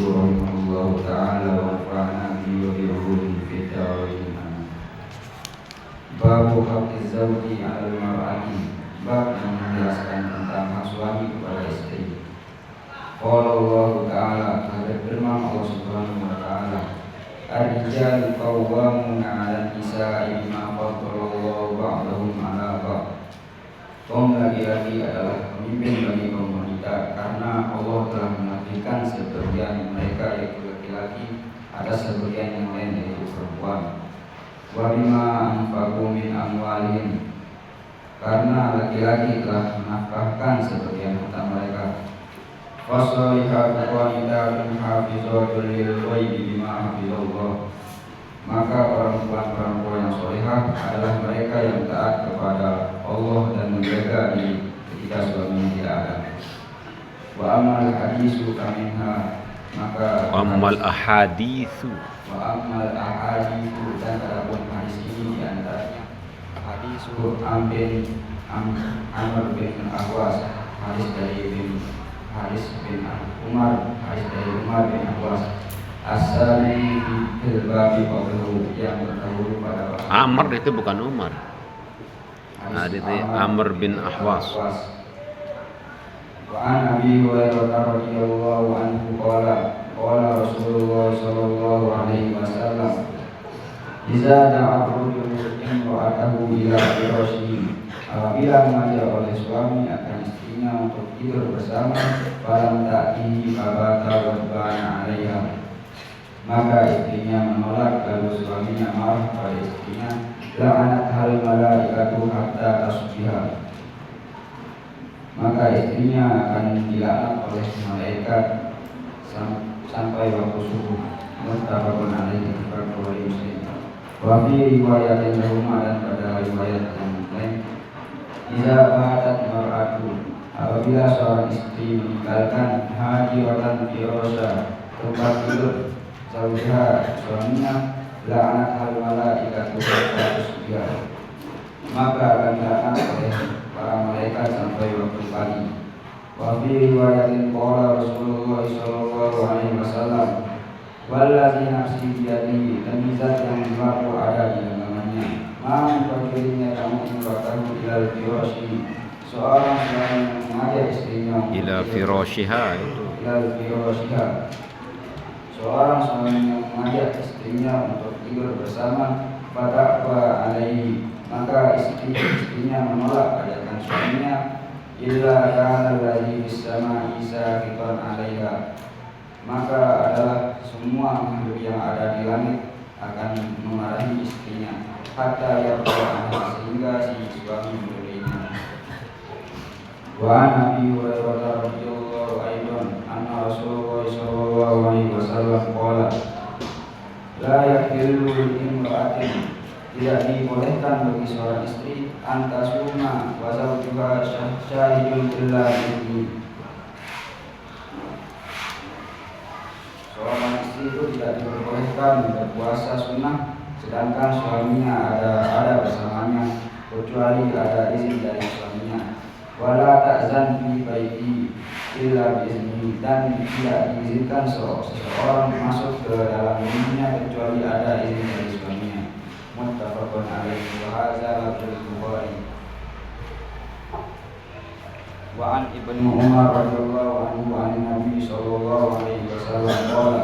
rahimahullahu ta'ala wa nafa'ana bihi wa bi ulumihi fid dharain. Babu haqqi zawji 'alal mar'ati, bab yang menjelaskan tentang hak suami kepada istri. Qala Allah ta'ala, firman Allah Subhanahu wa ta'ala, ar-rijalu qawwamuna 'alan nisa'i bima faddalallahu ba'dahum 'ala ba'd. Kaum laki-laki adalah pemimpin bagi kaum wanita karena Allah telah menakdirkan sebagian mereka yaitu laki-laki atas sebagian yang lain yaitu perempuan. Wa bima anfaqu min amwalihim, karena laki-laki telah menafkahkan sebagian harta mereka. Fasolihatu qanitatun hafizatun lil ghaibi bima hafizallah, maka perempuan-perempuan yang solehah adalah mereka yang taat kepada Allah dan menjaga diri ketika suaminya tidak ada. Wa amal hadisu kaminha, maka Amal ahaditsu, dan adapun hadis ini diantaranya hadisu Amr bin Ahwas, hadis dari Umar bin Ahwas. Asal-i fil babi qablahu, yang terdahulu pada Amr itu bukan Umar. Nah, itu Amr bin Ahwas. Wa an Abi Hurairah radhiyallahu anhu qala Rasulullah sallallahu alaihi wasallam, "Idza da'a ar-rajulu imra'atahu ila firashihi," apabila mengajak oleh suami akan istrinya untuk tidur bersama, falam ta'tihi fabata wadbana 'alaiha, maka istrinya menolak lalu suaminya marah pada istrinya, la'anat hal malaikatu hatta tasbiha, maka istrinya akan dilaknat oleh malaikat sampai waktu subuh. Muttafaqun alaihi wa Muslim. Wa fi riwayatin lahuma, dan pada riwayat yang lain, idza batat mar'atu, apabila seorang istri meninggalkan hajiratan firasha, tempat tidur zawjiha, suaminya, la'anat hal malaikatu hatta tasbiha, maka akan dilaknat oleh para malaikat sampai waktu pagi. Wa fi riwayatin qala Rasulullah sallallahu alaihi wasallam, wallazi nafsi biyadihi, demi zat yang jiwaku ada di genggamannya, ma min rajulin yad'u imra'atahu ilal firashi, seorang suami yang mengajak istrinya Ila firashiha, seorang suami yang mengajak istrinya untuk tidur bersama, fataqwa alaihi, maka istrinya menolak ajakan suaminya, illa kana alladhi fis sama'i saqitan 'alaiha, maka adalah semua makhluk yang ada di langit akan memarahi istrinya, hatta yarda, sehingga si suami memberinya. Wa Nabi Hurairah radhiyallahu anhu anna Rasulullah sallallahu alaihi wasallam qala, la yahillu limra'atin, tidak dibolehkan bagi seorang istri, antasuma wa zawjuha syahidun billahi, seorang istri itu tidak diperbolehkan berpuasa sunnah sedangkan suaminya ada bersamanya, kecuali ada izin dari suaminya. Wala ta'zan fi baiti illa biizni, dan tidak diizinkan seseorang masuk ke dalam rumahnya kecuali ada izin dari suaminya. Muttafaqun alaihi wa hadza lafzul Bukhari. Wa an Ibnu Umar radhiyallahu anhu an Nabi sallallahu alaihi wasallam qala,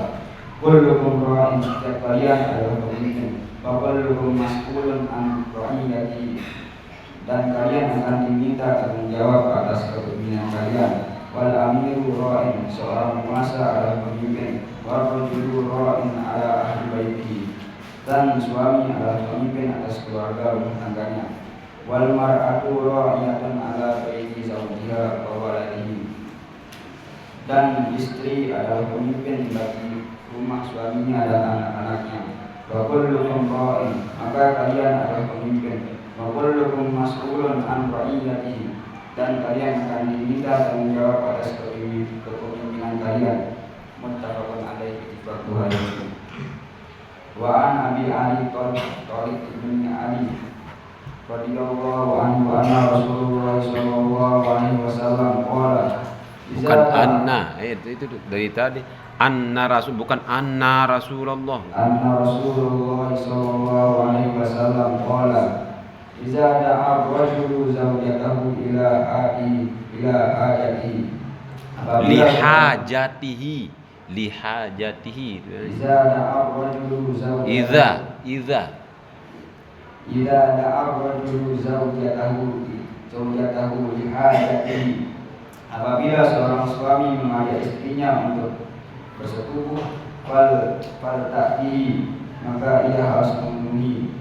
kullukum ra'in, setiap kalian adalah pemimpin, wa kullukum mas'ulun an ra'iyati, dan kalian akan diminta tanggung jawab atas kepemimpinan kalian. Wal amiru ra'in, seorang penguasa adalah pemimpin, wa rajulu ra'in ala ahli baiti, dan suami adalah pemimpin atas keluarga rumah tangganya. Wal mar'atu ra'iyatun ala baiti zawjiha wa waladihi, dan istri adalah pemimpin bagi rumah suaminya dan anak-anaknya. Wa kullukum ra'in, maka kalian adalah pemimpin. Wa kullukum mas'ulun an ra'iyatihi, dan kalian akan diminta tanggung jawab atas kepemimpinan kalian. Muttafaqun alaihi wa Muslim. Wa an Abi Ali Tariq bin Ali radhiyallahu anhu anna Rasulullah sallallahu alaihi wasallam qala, Bukan anna. Itu dari tadi. Anna Rasul, bukan anna Rasulullah. Anna Rasulullah sallallahu alaihi wasallam qala idza da'a ar-rajulu zawjatahu ila ajati Lihajatihi. idza da'a ar-rajulu Idza zawjatahu lihajatihi, apabila seorang suami mengajak istrinya untuk bersetubuh fal ta'ti, maka ia harus memenuhi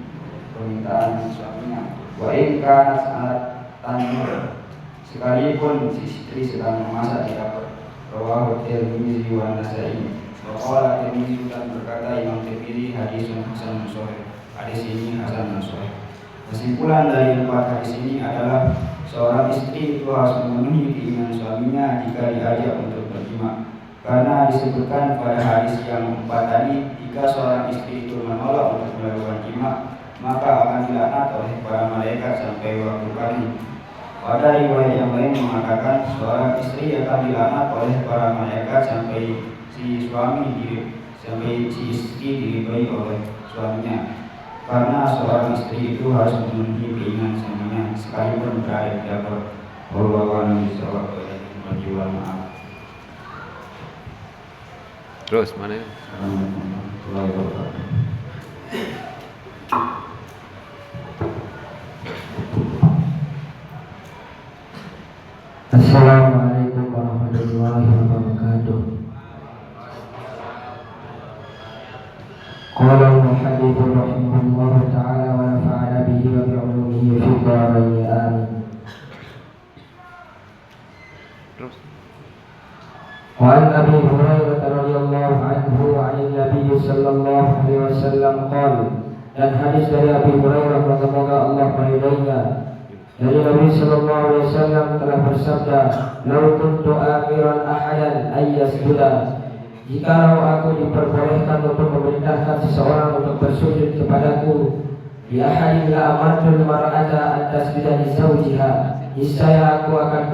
permintaan suaminya. Wa in kanat tanur, sekalipun si istri sedang memasak di dapur. Rawahu Tirmidzi wa Nasa'i. Wa qala Tirmidzi, dan berkata Imam Tirmidzi, hadisun hasanun shahih. Hadis ini hasan dan shahih. Kesimpulan dari 4 hadis ini adalah seorang istri itu harus memenuhi keinginan suaminya jika diajak untuk berjima. Karena disebutkan pada hadis yang 4 tadi, jika seorang istri itu menolak untuk melakukan jima, maka akan dilaknat oleh para malaikat sampai waktu pagi. Pada riwayat yang lain mengatakan seorang istri akan dilaknat oleh para malaikat sampai si istri diridhoi oleh suaminya. Karena seorang istri itu harus memenuhi keinginan suaminya sekalipun berada di dapur. Wallahu a'lam bishawab. Maaf. Terus mana? Assalamualaikum warahmatullahi wabarakatuh. Qala al-muhaddits rahimahullah ta'ala wa nafa'ana bihi wa bi'ulumihi fid dharain amin. Terus. وعن أبي هريرة رضي الله عنه عن النبي صلى الله عليه وسلم قال, dan hadis dari Abi Hurairah, semoga Allah meridainya, dari Nabi sallallahu alaihi wasallam telah bersabda, "Lau kuntu amiran ahadan ay yasjuda." Jikalau aku diperbolehkan untuk memerintahkan seseorang untuk bersujud kepadaku, bi ahadin la amartul mar'ata an tasjuda li zawjiha. Niscaya aku akan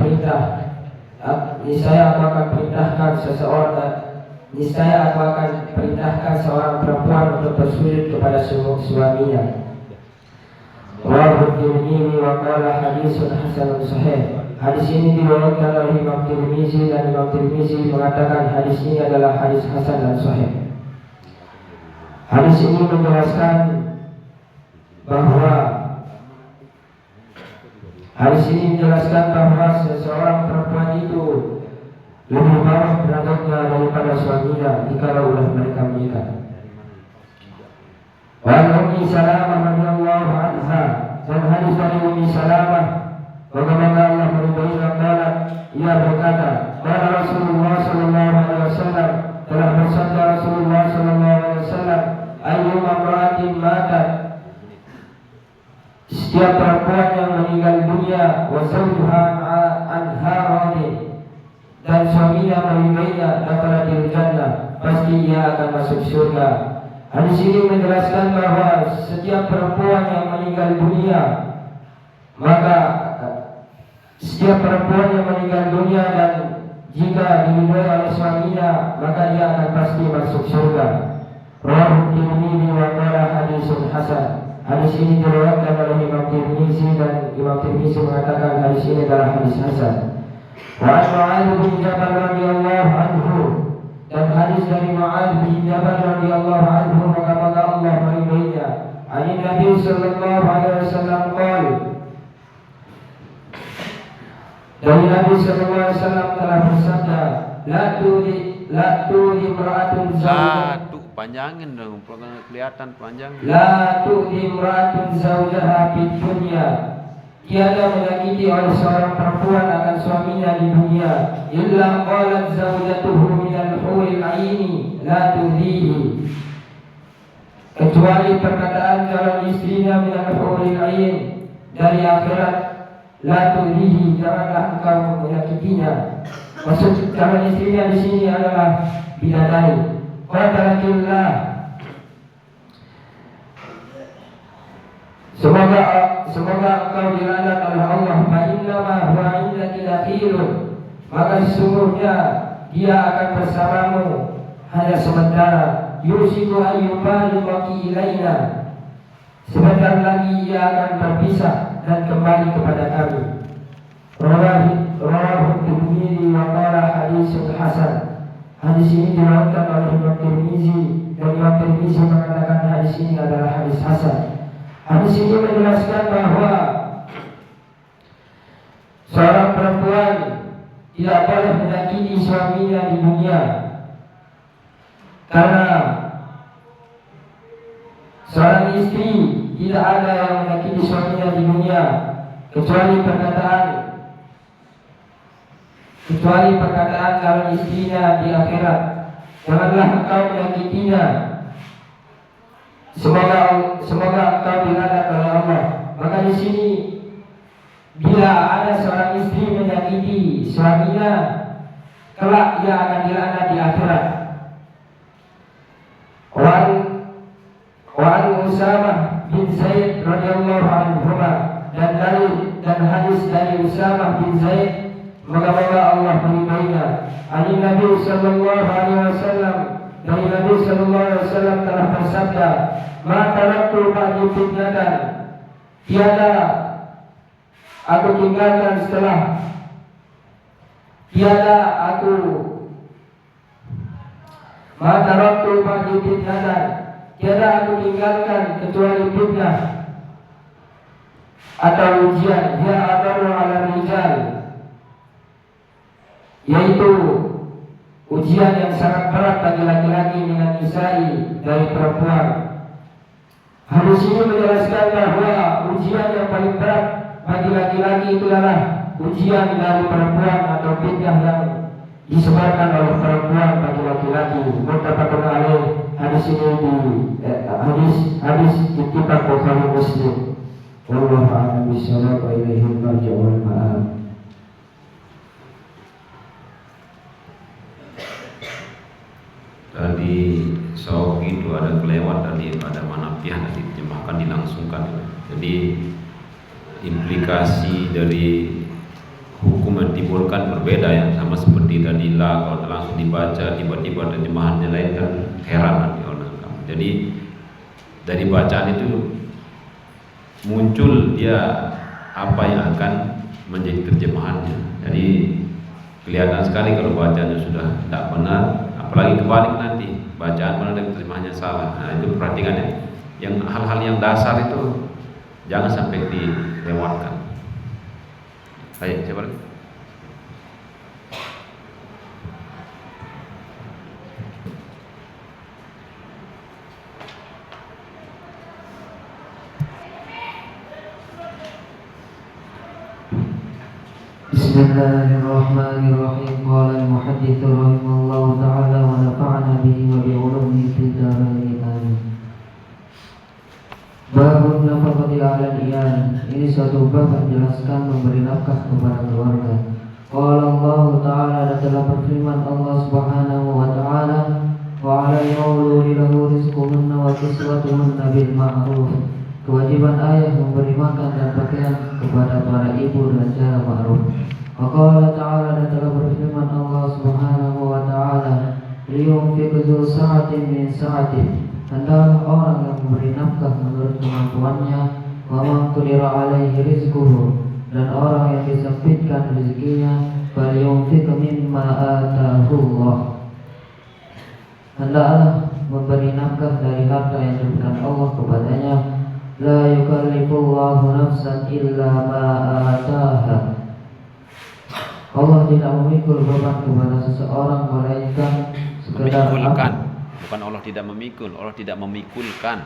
perintahkan seorang perempuan untuk bersujud kepada suaminya. Rawahu Tirmidzi wa qala hadisun hasanun shahih. Hadis ini diriwayatkan oleh Imam Tirmidzi, dan Imam Tirmidzi mengatakan hadis ini adalah hadis hasan dan sahih. Hadis ini menjelaskan bahwa seseorang perempuan itu lebih bawah derajatnya daripada suaminya jikalau ulah mereka menikah. Wa Ummi Salamah radhiyallahu anha, dan hadis dari Ummi Salamah, bagaimana Allah meridainya, qala, ia berkata, qala Rasulullah sallallahu alaihi wasallam, telah bersabda Rasulullah sallallahu alaihi wasallam, ayyuma imra'atin matat, setiap perempuan yang meninggal dunia, wa zawjuha anha radin, dan suaminya meridainya, dakhala jannah, pasti ia akan masuk surga. Hadis ini menjelaskan bahwa setiap perempuan yang meninggal dunia, dan jika diridhoi oleh suaminya, maka ia akan pasti masuk surga. Rawahu Tirmidzi wa qala hadisun hasan. Hadis ini diriwayatkan oleh Imam Tirmidzi, dan Imam Tirmidzi mengatakan hadis ini adalah hadis hasan. Wa Mu'adz bin Jabal radhiyallahu anhu, dan hadis dari Mu'adz bin Jabal radhiyallahu anhu, maka Allah meridainya, ani Nabi sallallahu alaihi wasallam qala, dari Nabi sallallahu alaihi wasallam telah bersabda, la tu'di imra'atun zawjaha, panjangin dong, kelihatan panjang. La tu'di imra'atun zawjaha fid dunya, tiada menyakiti oleh seorang perempuan akan suaminya di dunia, illa qalat zawjatuhu minal huril 'aini la tu'dihi, kecuali perkataan calon istrinya minal huril 'ain dari akhirat, la tu'dihi, janganlah engkau menyakitinya. Maksud calon istrinya di sini adalah bidadari. Qatalakillah, semoga engkau dilaknat oleh Allah. Fa innama huwa indaki dakhilun, maka sesungguhnya dia akan bersamamu hanya sementara. Yusiku ayyubaliqaki ilaina, sebentar lagi ia akan berpisah dan kembali kepada kami. Rawahu Tirmidzi wa qala haditsun hasan. Hadis ini diriwayatkan oleh Imam Tirmidzi dan Imam Tirmidzi mengatakan hadis ini adalah hadis hasan. Hadis ini menjelaskan bahwa seorang perempuan tidak boleh menyakiti suaminya di dunia, karena seorang istri tidak ada yang menyakiti suaminya di dunia kecuali perkataan calon istrinya di akhirat, janganlah engkau menyakitinya, semoga engkau dilaknat oleh Allah. Maka di sini bila ada seorang istri menyakiti suaminya, kelak ia akan dilaknat di akhirat. Wan Usamah bin Zaid radhiyallahu anhu, dan hadis dari Usamah bin Zaid, moga-moga Allah meridainya, dari Nabi sallallahu alaihi wasallam, dari Nabi sallallahu alaihi wasallam telah bersabda, "Ma taraktu ba'di fitnatan, tiada aku tinggalkan kecuali fitnah atau ujian, ya adaru ala rijal, yaitu ujian yang sangat berat bagi laki-laki dengan nisa'i, dari perempuan." Hadis ini menjelaskan bahwa ujian yang paling berat bagi laki-laki itu adalah ujian dari perempuan atau fitnah yang disebarkan oleh perempuan bagi laki-laki. Muttafaqun alaih. Hadis ini hadis ittifaq Bukhari Muslim. Wallahu a'lam bishawab wa ilaihil marji'u wal ma'ab. Tadi Sauki itu ada kelewat tadi pada manafiah, nanti diterjemahkan dilangsungkan. Jadi implikasi dari hukum yang timbulkan berbeda ya, sama seperti tadi la, kalau langsung dibaca tiba-tiba terjemahannya lain kan heran nanti orang kamu. Jadi dari bacaan itu muncul dia apa yang akan menjadi terjemahannya. Jadi kelihatan sekali kalau bacanya sudah tidak benar, apalagi kebalik nanti bacaan benar dan terjemahannya salah. Nah itu perhatikan ya, yang hal-hal yang dasar itu jangan sampai dilewatkan. Ayo, siapa lagi? Bismillahirrahmanirrahim. Qala al-muhaddits rahimahullahu ta'ala wa nafa'ana bihi wa bi'ulumihi fid dharain amin. Babun nafaqati 'alal iyal. Ini suatu bab yang menjelaskan memberi nafkah kepada keluarga. Qala Allah Ta'ala, dan telah berfirman Allah Subhanahu wa Ta'ala, wa 'alal mauludi lahu rizquhunna wa kiswatuhunna bil ma'ruf. Kewajiban ayah memberi makan dan pakaian kepada para ibu dengan cara ma'ruf. Wa qala Ta'ala, dan telah berfirman Allah Subhanahu wa Ta'ala, liyunfiq dzu sa'atin min sa'atihi. Hendaklah orang yang memberi nafkah menurut kemampuannya, wa man qudira alaihi rizquhu, dan orang yang disempitkan rezekinya, falyunfiq mimma ataahu Allah. Hendaklah memberi nafkah dari harta yang diberikan Allah kepadanya. La yukallifullahu nafsan illa ma ataaha. Allah tidak memikul beban kepada seseorang melainkan sekedar apa. Bukan Allah tidak memikul, Allah tidak memikulkan.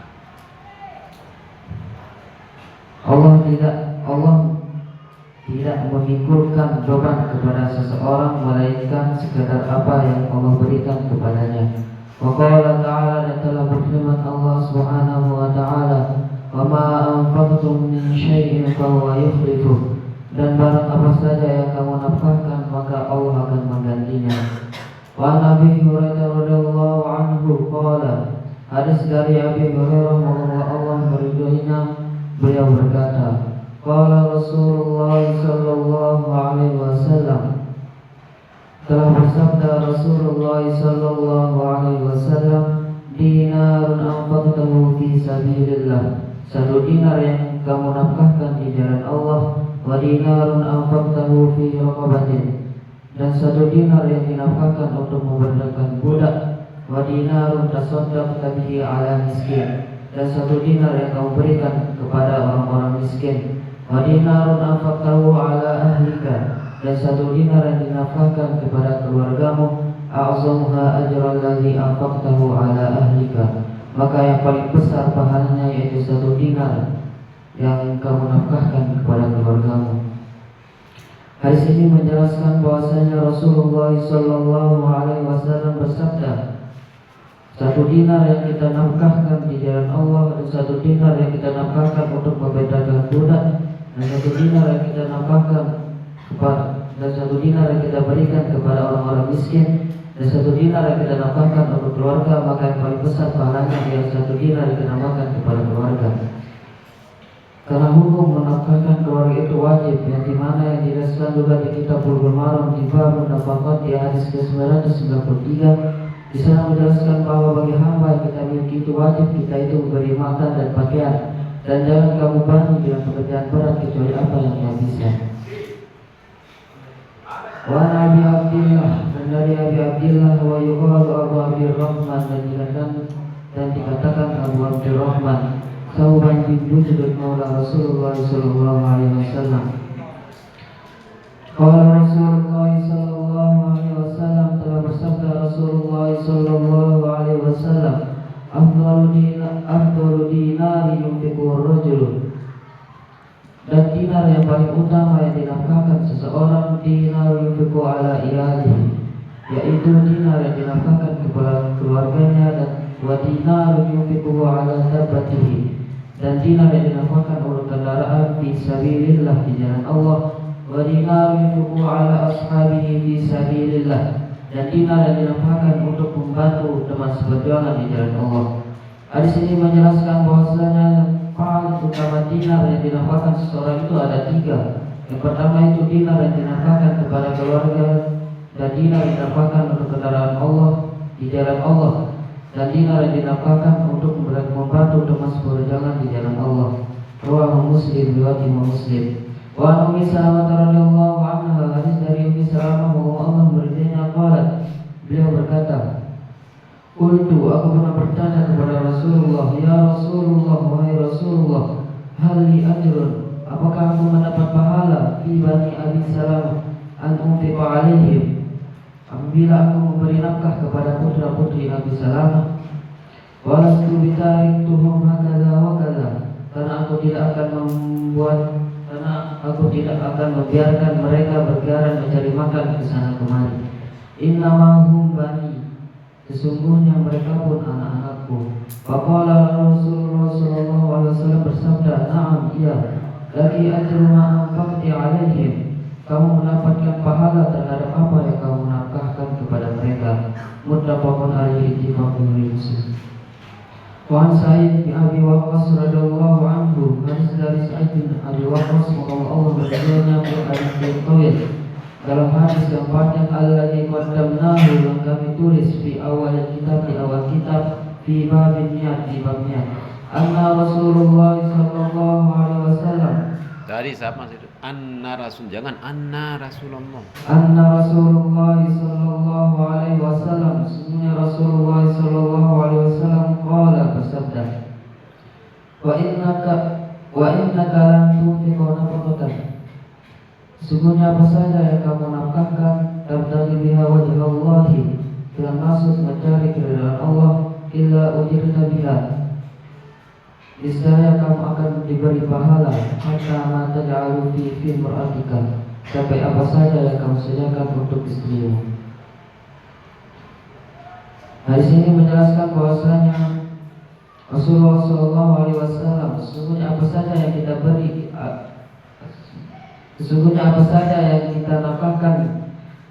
Allah tidak memikulkan beban kepada seseorang melainkan sekadar apa yang Allah berikan kepadanya. Wa qala Ta'ala, dan telah berfirman Allah Subhanahu wa Ta'ala, wa ma anfaqtum min syai'in fa huwa yukhlifuh. Dan barang apa saja yang kamu nafkahkan, maka Allah akan menggantinya. Wa Nabi Hurairah radhiyallahu anhu qala, hadis dari Abi Hurairah semoga Allah meridhoinya, beliau berkata, qala Rasulullah sallallahu alaihi wasallam, Telah bersabda Rasulullah sallallahu alaihi wasallam, dinarun anfaqtahu fi sabilillah, satu dinar yang kamu nafkahkan di jalan Allah, wa dinarun anfaqtahu fi raqabatin, dan satu dinar yang dinafkahkan untuk memerdekakan budak, wa dinarun tasaddaqta bihi ala miskin, dan satu dinar yang kamu berikan kepada orang-orang miskin, wa dinarun anfaqtahu ala ahlika, dan satu dinar yang dinafkahkan kepada keluargamu, a'zamuha ajral ladzi anfaqtahu ala ahlika, maka yang paling besar pahalanya yaitu satu dinar yang kamu nafkahkan kepada keluargamu. Hadis ini menjelaskan bahwasanya Rasulullah sallallahu alaihi wasallam bersabda, satu dinar yang kita nafkahkan di jalan Allah, dan satu dinar yang kita nafkahkan untuk membedakan budak, dan satu dinar yang kita nafkahkan dan satu dinar yang kita berikan kepada orang-orang miskin, dan satu dinar yang kita nafkahkan untuk keluarga, maka yang paling besar pahalanya yang satu dinar yang kita nafkahkan kepada keluarga. Karena hukum menafkahkan keluarga itu wajib, yang dimana yang dijelaskan juga di kitab Bulughul Maram di bab nafkah di hadis ke-993. Di sana menjelaskan bahwa bagi hamba yang kita miliki itu wajib kita itu memberi makan dan pakaian, dan jangan kamu bantu dengan pekerjaan berat kecuali apa yang dia bisa. Wa Nabi Abdillah, dan dari Abi Abdillah, wa yuqalu Abu Abdurrahman, dan dikatakan Abu Abdurrahman, Sauban bin Busdud maula Rasulullah sallallahu alaihi wasallam. Qala Rasulullah sallallahu alaihi wasallam, telah bersabda Rasulullah sallallahu alaihi wasallam, afdalu dinari yunfiqu ar-rajul, dan dinar yang paling utama yang dinafkahkan seseorang, dinar yunfiqu ala iyalihi, yaitu dinar yang dinafkahkan kepada keluarganya, dan wa dinar yunfiqu ala dabbatihi, dan dinar yang dinafkahkan untuk kendaraan fi sabilillah di jalan Allah, wa dinar yunfiqu ala ashabihi fi sabilillah, dan dinar yang dinafkahkan untuk membantu teman seperjuangan di jalan Allah. Hadis ini menjelaskan bahwasanya paling utama dinar yang dinafkahkan seseorang itu ada tiga. Yang pertama itu dinar yang dinafkahkan kepada keluarga, dan dinar yang dinafkahkan untuk kendaraan Allah di jalan Allah, dan dinar yang dinafkahkan untuk membantu teman seperjuangan di jalan Allah. Rawahu Muslim, riwayat Imam Muslim. Wa Ummi Salamah radhiyallahu anha, hadis dari Ummi Salamah bahwa Allah beridenya qalat, beliau berkata, Qultu, aku pernah bertanya kepada Rasulullah, ya Rasulullah, wahai Rasulullah, hal li ajrun, apakah aku mendapat pahala fi bani Abi Salamah an unfiqa alaihim, apabila aku memberi nafkah kepada putra-putri Abi Salamah? Walastu bitariktuhum hakadha wa kadha, karena aku tidak akan membiarkan mereka berjalan mencari makan ke sana kemari. Innamahum bani, sesungguhnya mereka pun anak-anakku. Faqala Rasulullah sallallahu alaihi wasallam bersabda, na'am, iya, lagi ajru ma anfaqti alaihim, kamu mendapatkan pahala terhadap apa yang kamu nafkahkan kepada mereka. Muttafaqun alaihi, ittifaqun Muslim. Wa an Sa'id bin Abi Waqqas radhiyallahu anhu, hadis dari Sa'id bin Abi Waqqas, semoga Allah berridhonya, hadis yang tawil, dalam hadis yang panjang, alladzi qaddamnahu, yang kami tulis fi awal kitab, di awal kitab, fi babin niat, di bab niat, anna Rasulullah sallallahu alaihi wasallam, Tadi siapa maksud itu? Anna Rasul, jangan Anna Rasulullah. anna Rasulullah sallallahu alaihi wasallam, sesungguhnya Rasulullah sallallahu alaihi wasallam qala, bersabda, wa innaka lan tunfiqu nafaqatan, sesungguhnya apa saja yang kamu nafkahkan, tabtaghi biha wajha Allahi, dengan maksud mencari keridhaan Allah, illa ujirta biha, niscaya kamu akan diberi pahala, hatta ma taj'alu fi imra'atika, sampai apa saja yang kamu sediakan untuk istrimu. Hadis ini menjelaskan bahwasanya Rasulullah sallallahu alaihi wasallam, sesungguhnya apa saja yang kita beri, sesungguhnya apa saja yang kita nafkahkan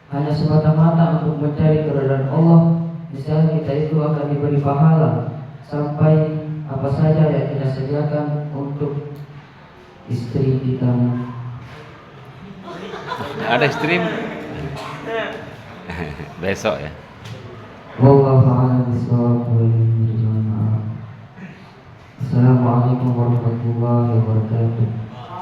hanya semata-mata untuk mencari keridhaan Allah, niscaya kita itu akan diberi pahala sampai apa saja yang kita sediakan untuk istri kita. Ada istri? Besok ya. Wallahu a'lam bishawab. Assalamualaikum warahmatullahi wabarakatuh.